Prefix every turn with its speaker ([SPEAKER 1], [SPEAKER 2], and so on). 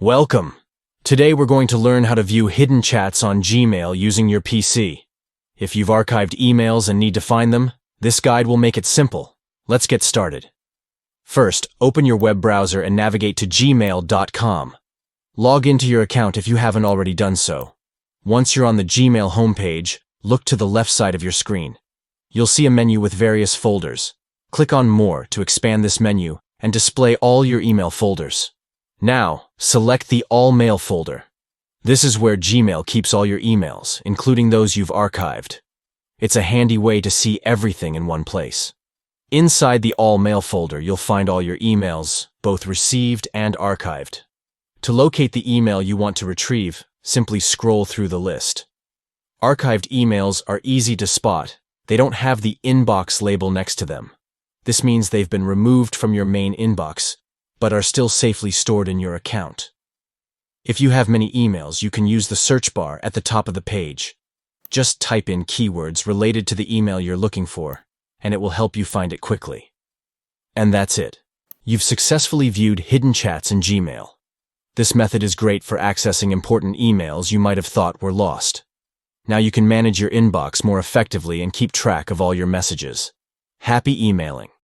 [SPEAKER 1] Welcome! Today we're going to learn how to view hidden chats on Gmail using your PC. If you've archived emails and need to find them, this guide will make it simple. Let's get started. First, open your web browser and navigate to gmail.com. Log into your account if you haven't already done so. Once you're on the Gmail homepage, look to the left side of your screen. You'll see a menu with various folders. Click on More to expand this menu and display all your email folders. Now, select the All Mail folder. This is where Gmail keeps all your emails, including those you've archived. It's a handy way to see everything in one place. Inside the All Mail folder, you'll find all your emails, both received and archived. To locate the email you want to retrieve, simply scroll through the list. Archived emails are easy to spot. They don't have the inbox label next to them. This means they've been removed from your main inbox, but are still safely stored in your account. If you have many emails, you can use the search bar at the top of the page. Just type in keywords related to the email you're looking for, and it will help you find it quickly. And that's it. You've successfully viewed hidden chats in Gmail. This method is great for accessing important emails you might have thought were lost. Now you can manage your inbox more effectively and keep track of all your messages. Happy emailing!